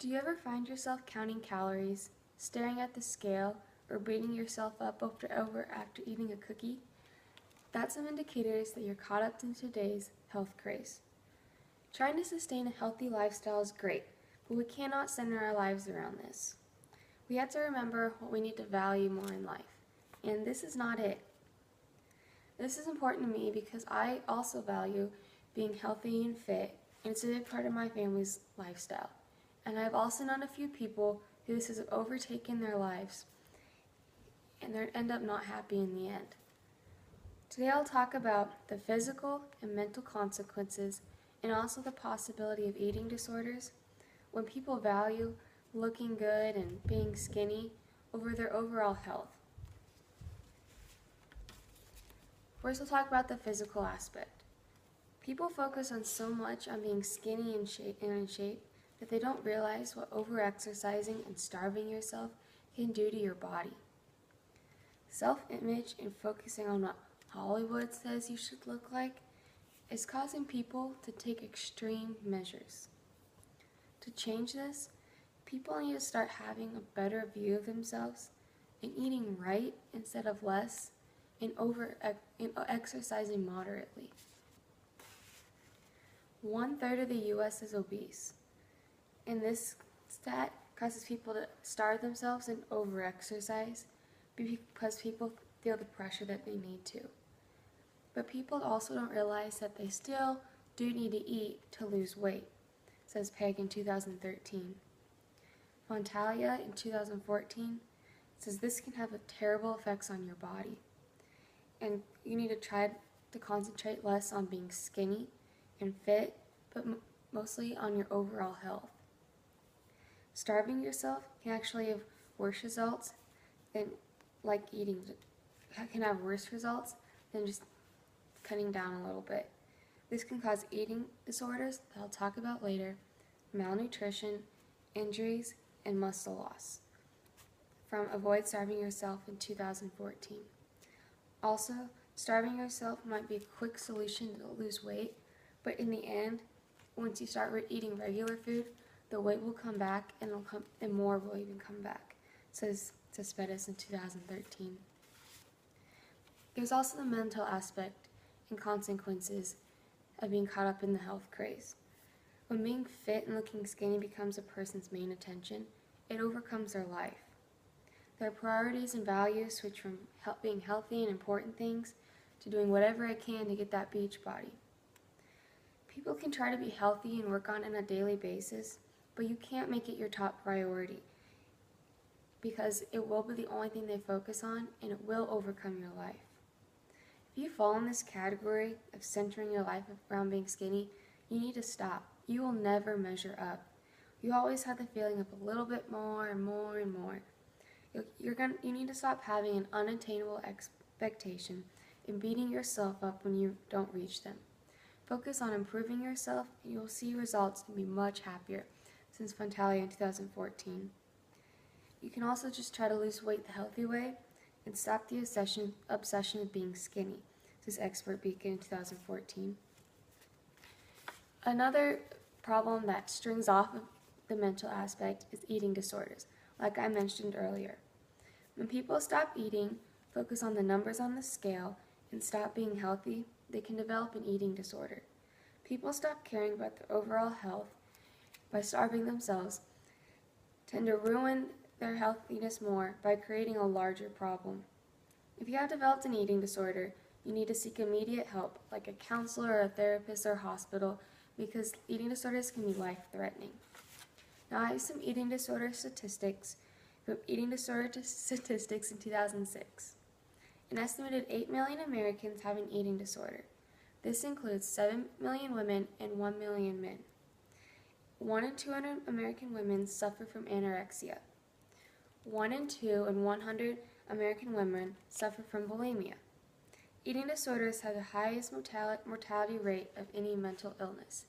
Do you ever find yourself counting calories, staring at the scale, or beating yourself up over after eating a cookie? That's some indicators that you're caught up in today's health craze. Trying to sustain a healthy lifestyle is great, but we cannot center our lives around this. We have to remember what we need to value more in life, and this is not it. This is important to me because I also value being healthy and fit, and it's a big part of my family's lifestyle. And I've also known a few people who this has overtaken their lives, and they end up not happy in the end. Today I'll talk about the physical and mental consequences and also the possibility of eating disorders when people value looking good and being skinny over their overall health. First, we'll talk about the physical aspect. People focus on so much on being skinny and in shape that they don't realize what overexercising and starving yourself can do to your body. Self-image and focusing on what Hollywood says you should look like is causing people to take extreme measures. To change this, people need to start having a better view of themselves and eating right instead of less and exercising moderately. 1/3 of the U.S. is obese, and this stat causes people to starve themselves and overexercise because people feel the pressure that they need to. But people also don't realize that they still do need to eat to lose weight, says Peg in 2013. Fontalia in 2014 says this can have terrible effects on your body, and you need to try to concentrate less on being skinny and fit, but mostly on your overall health. Starving yourself can actually have worse results than just cutting down a little bit. This can cause eating disorders that I'll talk about later, malnutrition, injuries, and muscle loss. From Avoid Starving Yourself in 2014. Also, starving yourself might be a quick solution to lose weight, but in the end, once you start eating regular food, the weight will come back and more will even come back, says Pettis in 2013. There's also the mental aspect and consequences of being caught up in the health craze. When being fit and looking skinny becomes a person's main attention, it overcomes their life. Their priorities and values switch from being healthy and important things to doing whatever I can to get that beach body. People can try to be healthy and work on it on a daily basis, but you can't make it your top priority because it will be the only thing they focus on and it will overcome your life. If you fall in this category of centering your life around being skinny, you need to stop. You will never measure up. You always have the feeling of a little bit more and more and more. You need to stop having an unattainable expectation and beating yourself up when you don't reach them. Focus on improving yourself and you will see results and be much happier, since Fontalia in 2014. You can also just try to lose weight the healthy way and stop the obsession with being skinny, says Expert Beacon in 2014. Another problem that strings off of the mental aspect is eating disorders, like I mentioned earlier. When people stop eating, focus on the numbers on the scale, and stop being healthy, they can develop an eating disorder. People stop caring about their overall health by starving themselves, tend to ruin their healthiness more by creating a larger problem. If you have developed an eating disorder, you need to seek immediate help, like a counselor or a therapist or a hospital, because eating disorders can be life-threatening. Now I have some eating disorder statistics from Eating Disorder Statistics in 2006. An estimated 8 million Americans have an eating disorder. This includes 7 million women and 1 million men. 1 in 200 American women suffer from anorexia. 1 in 2 and 100 American women suffer from bulimia. Eating disorders have the highest mortality rate of any mental illness.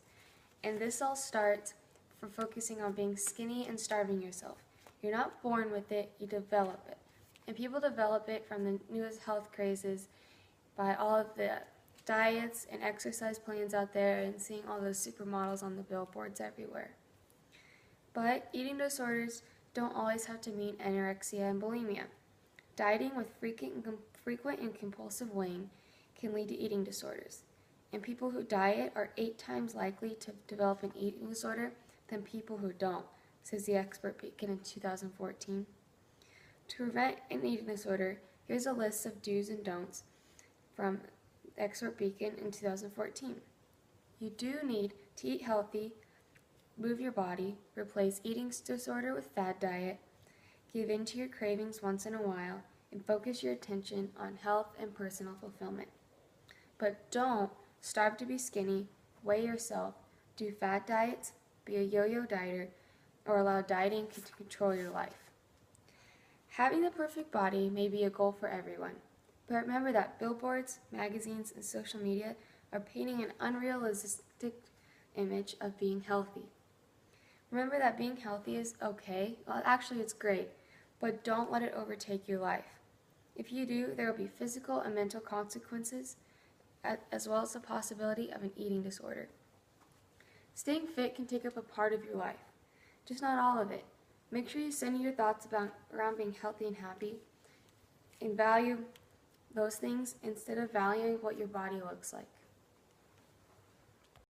And this all starts from focusing on being skinny and starving yourself. You're not born with it, you develop it. And people develop it from the newest health crazes by all of the diets and exercise plans out there and seeing all those supermodels on the billboards everywhere. But eating disorders don't always have to mean anorexia and bulimia. Dieting with frequent and compulsive weighing can lead to eating disorders. And people who diet are 8 times likely to develop an eating disorder than people who don't, says the expert Beacon in 2014. To prevent an eating disorder, here's a list of do's and don'ts from expert Beacon in 2014. You do need to eat healthy, move your body, replace eating disorder with fad diet, give in to your cravings once in a while, and focus your attention on health and personal fulfillment. But don't starve to be skinny, weigh yourself, do fad diets, be a yo-yo dieter, or allow dieting to control your life. Having the perfect body may be a goal for everyone, but remember that billboards, magazines, and social media are painting an unrealistic image of being healthy. Remember that being healthy is okay. Well, actually, it's great, but don't let it overtake your life. If you do, there will be physical and mental consequences, as well as the possibility of an eating disorder. Staying fit can take up a part of your life, just not all of it. Make sure you center your thoughts around being healthy and happy, and value those things instead of valuing what your body looks like.